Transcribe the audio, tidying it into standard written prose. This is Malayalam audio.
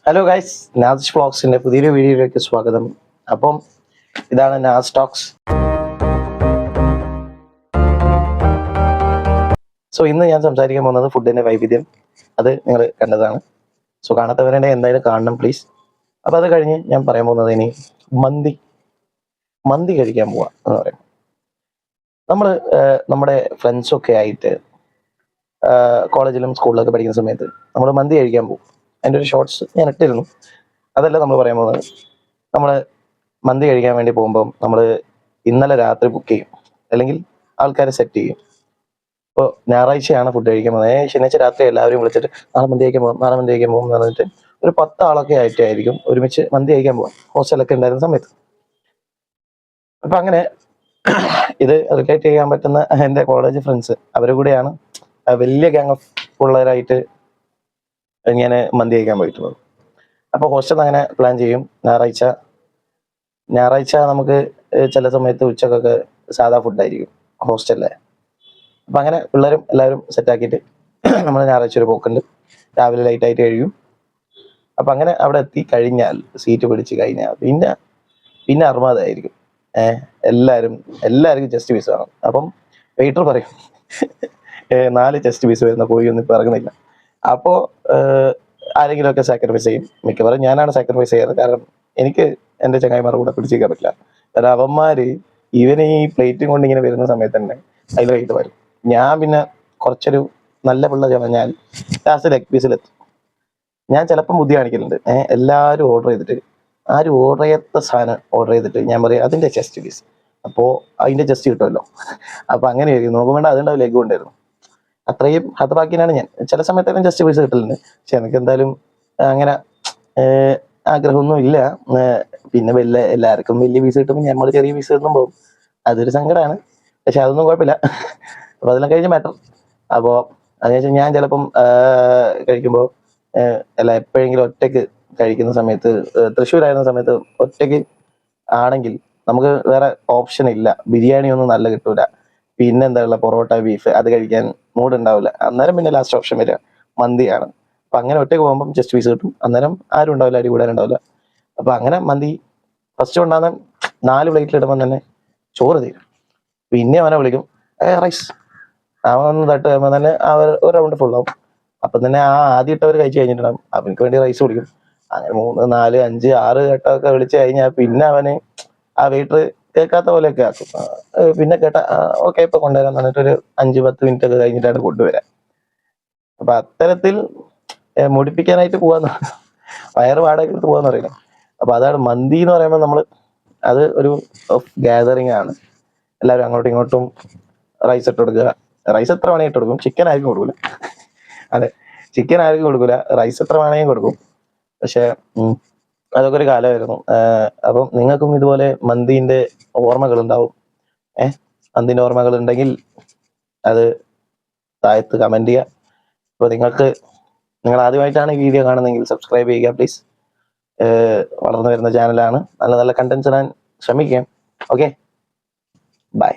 ഹലോ ഗൈസ്, നാസ് വ്ളോഗ്സിന്റെ പുതിയൊരു വീഡിയോയിലേക്ക് സ്വാഗതം. അപ്പം ഇതാണ് നാസ് ടോക്സ്. സോ ഇന്ന് ഞാൻ സംസാരിക്കാൻ പോകുന്നത് ഫുഡിന്റെ വൈവിധ്യം. അത് നിങ്ങൾ കണ്ടതാണ്. സോ കാണാത്തവരുടെ എന്തായാലും കാണണം പ്ലീസ്. അപ്പോൾ അത് കഴിഞ്ഞ് ഞാൻ പറയാൻ പോകുന്നത് ഇനി മന്തി കഴിക്കാൻ പോവാ എന്ന് പറയും. നമ്മൾ നമ്മുടെ ഫ്രണ്ട്സൊക്കെ ആയിട്ട് കോളേജിലും സ്കൂളിലൊക്കെ പഠിക്കുന്ന സമയത്ത് നമ്മൾ മന്തി കഴിക്കാൻ പോകും. അതിൻ്റെ ഒരു ഷോർട്സ് ഞാൻ ഇട്ടിരുന്നു. അതല്ല നമ്മൾ പറയാൻ പോകുന്നത്. നമ്മൾ മന്തി കഴിക്കാൻ വേണ്ടി പോകുമ്പം നമ്മൾ ഇന്നലെ രാത്രി ബുക്ക് ചെയ്യും, അല്ലെങ്കിൽ ആൾക്കാരെ സെറ്റ് ചെയ്യും. ഇപ്പോൾ ഞായറാഴ്ചയാണ് ഫുഡ് കഴിക്കാൻ പോകുന്നത്, ശനിയാഴ്ച രാത്രി എല്ലാവരും വിളിച്ചിട്ട് നാളെ മന്തി കഴിക്കാൻ പോകും, നാളെ മന്തി കഴിക്കാൻ പോകും എന്ന് പറഞ്ഞിട്ട് ഒരു 10 ആളൊക്കെ ആയിട്ടായിരിക്കും ഒരുമിച്ച് മന്തി കഴിക്കാൻ പോകാം, ഹോസ്റ്റലൊക്കെ ഉണ്ടായിരുന്ന സമയത്ത്. അപ്പം അങ്ങനെ ഇത് റിലേറ്റ് ചെയ്യാൻ പറ്റുന്ന എൻ്റെ കോളേജ് ഫ്രണ്ട്സ് അവരുടെ കൂടെയാണ് വലിയ ഗ്യാങ് ഓഫ് പിള്ളേരായിട്ട് ഞാൻ മന്തി കഴിക്കാൻ പോയിട്ടുള്ളത്. അപ്പോൾ ഹോസ്റ്റൽ അങ്ങനെ പ്ലാൻ ചെയ്യും. ഞായറാഴ്ച നമുക്ക് ചില സമയത്ത് ഉച്ചക്കൊക്കെ സാധാ ഫുഡായിരിക്കും ഹോസ്റ്റലിലെ. അപ്പം അങ്ങനെ പിള്ളേരും എല്ലാവരും സെറ്റാക്കിയിട്ട് നമ്മൾ ഞായറാഴ്ച ഒരു പോക്കുണ്ട്. രാവിലെ ലൈറ്റായിട്ട് കഴിയും. അപ്പം അങ്ങനെ അവിടെ എത്തി കഴിഞ്ഞാൽ, സീറ്റ് പിടിച്ച് കഴിഞ്ഞാൽ പിന്നെ അർമാദായിരിക്കും. എല്ലാവർക്കും ചെസ്റ്റ് പീസ് വേണം. അപ്പം വെയിറ്റർ പറയും 4 ചെസ്റ്റ് പീസ് വരുന്ന കോഴിയൊന്നും ഇപ്പം ഇറങ്ങുന്നില്ല. അപ്പോൾ ആരെങ്കിലുമൊക്കെ സാക്രിഫൈസ് ചെയ്യും. മിക്കവാറും ഞാനാണ് സാക്രിഫൈസ് ചെയ്യാറ്. കാരണം എനിക്ക് എൻ്റെ ചങ്ങായിമാരുടെ കൂടെ പിടിച്ചിരിക്കാൻ പറ്റില്ല. കാരണം അവന്മാർ ഇവന് ഈ പ്ലേറ്റും കൊണ്ട് ഇങ്ങനെ വരുന്ന സമയത്ത് തന്നെ അതിൽ വെയിറ്റ് വരും. ഞാൻ പിന്നെ കുറച്ചൊരു നല്ല പിള്ള പറഞ്ഞാൽ ലാസ്റ്റ് ലെഗ് പീസിലെത്തും. ഞാൻ ചിലപ്പം ബുദ്ധി കാണിക്കലുണ്ട്. എല്ലാവരും ഓർഡർ ചെയ്തിട്ട് ആരും ഓർഡർ ചെയ്യാത്ത സാധനം ഓർഡർ ചെയ്തിട്ട് ഞാൻ പറയും അതിൻ്റെ ചെസ്റ്റ് പീസ്, അപ്പോൾ അതിൻ്റെ ചെസ്റ്റ് കിട്ടുമല്ലോ. അപ്പോൾ അങ്ങനെ നോക്കും വേണ്ട, അതുണ്ടാവും ലെഗ് കൊണ്ടായിരുന്നു. അത്രയും ഹതഭാഗ്യനാണ് ഞാൻ. ചില സമയത്തെല്ലാം ജസ്റ്റ് പീസ് കിട്ടലുണ്ട്. പക്ഷെ എനിക്ക് എന്തായാലും അങ്ങനെ ആഗ്രഹമൊന്നും ഇല്ല. പിന്നെ എല്ലാവർക്കും വലിയ പീസ് കിട്ടുമ്പോൾ നമ്മൾ ചെറിയ പീസ് കിട്ടുമ്പോൾ പോകും. അതൊരു സങ്കടമാണ്. പക്ഷെ അതൊന്നും കുഴപ്പമില്ല. അപ്പോൾ അതെല്ലാം കഴിഞ്ഞ് മാറ്റം. അപ്പോൾ അതിനുശേഷം ഞാൻ ചിലപ്പം കഴിക്കുമ്പോൾ അല്ല, എപ്പോഴെങ്കിലും ഒറ്റയ്ക്ക് കഴിക്കുന്ന സമയത്ത്, തൃശ്ശൂരായിരുന്ന സമയത്ത് ഒറ്റയ്ക്ക് ആണെങ്കിൽ നമുക്ക് വേറെ ഓപ്ഷൻ ഇല്ല. ബിരിയാണി ഒന്നും നല്ല കിട്ടൂല. പിന്നെ എന്താ ഉള്ള പൊറോട്ട, ബീഫ് അത് കഴിക്കാൻ മൂഡ് ഉണ്ടാവില്ല. അന്നേരം പിന്നെ ലാസ്റ്റ് ഓപ്ഷൻ വരിക മന്തിയാണ്. അപ്പം അങ്ങനെ ഒറ്റയ്ക്ക് പോകുമ്പം ജസ്റ്റ് പീസ് കിട്ടും. അന്നേരം ആരും ഉണ്ടാവില്ല, അടി കൂടാനുണ്ടാവില്ല. അപ്പം അങ്ങനെ മന്തി ഫസ്റ്റ് കൊണ്ടാകുന്ന 4 പ്ലേറ്റിലിടുമ്പം തന്നെ ചോറ് തീരും. പിന്നെ അവനെ വിളിക്കും റൈസ്. അവൻ ഒന്ന് തട്ട് കഴിയുമ്പോൾ തന്നെ ഒരു റൗണ്ട് ഫുള്ളാവും. അപ്പം തന്നെ ആദ്യം ഇട്ടവർ കഴിച്ച് കഴിഞ്ഞിട്ടുണ്ടാകും. അവനക്ക് വേണ്ടി റൈസ് കുടിക്കും. അങ്ങനെ 3, 4, 5, 6 ഘട്ടമൊക്കെ വിളിച്ച് കഴിഞ്ഞാൽ പിന്നെ അവന് ആ വെയിറ്റർ കേൾക്കാത്ത പോലെയൊക്കെ ആക്കും. പിന്നെ കേട്ടാ ഓക്കെ ഇപ്പൊ കൊണ്ടുവരാൻ പറഞ്ഞിട്ടൊരു 5-10 മിനിറ്റ് ഒക്കെ കഴിഞ്ഞിട്ടാണ് കൊണ്ടുവരാൻ. അപ്പൊ അത്തരത്തിൽ മുടിപ്പിക്കാനായിട്ട് പോവാന്ന്, വയറ് വാടക എടുത്ത് പോവാന്ന് അറിയില്ല. അപ്പൊ അതാണ് മന്തി എന്ന് പറയുമ്പോൾ അത് ഒരു ഗ്യാതറിങ് ആണ്. എല്ലാവരും അങ്ങോട്ടും ഇങ്ങോട്ടും റൈസ് ഇട്ട് കൊടുക്കുക. റൈസ് എത്ര വേണമെങ്കിൽ ഇട്ട് കൊടുക്കും. ചിക്കൻ ആർക്കും കൊടുക്കൂല. അതെ, ചിക്കൻ ആർക്കും കൊടുക്കൂല. റൈസ് എത്ര വേണമെങ്കിൽ കൊടുക്കും. പക്ഷെ അതൊക്കെ ഒരു കാലമായിരുന്നു. അപ്പം നിങ്ങൾക്കും ഇതുപോലെ മന്തിന്റെ ഓർമ്മകൾ ഉണ്ടാവും. മന്തിന്റെ ഓർമ്മകൾ ഉണ്ടെങ്കിൽ അത് താഴത്ത് കമന്റ് ചെയ്യുക. അപ്പോൾ നിങ്ങൾ ആദ്യമായിട്ടാണ് ഈ വീഡിയോ കാണുന്നതെങ്കിൽ സബ്സ്ക്രൈബ് ചെയ്യുക പ്ലീസ്. വളർന്നു വരുന്ന ചാനലാണ്. നല്ല നല്ല കണ്ടന്റ്സ് ഇടാൻ ശ്രമിക്കാം. Okay, by.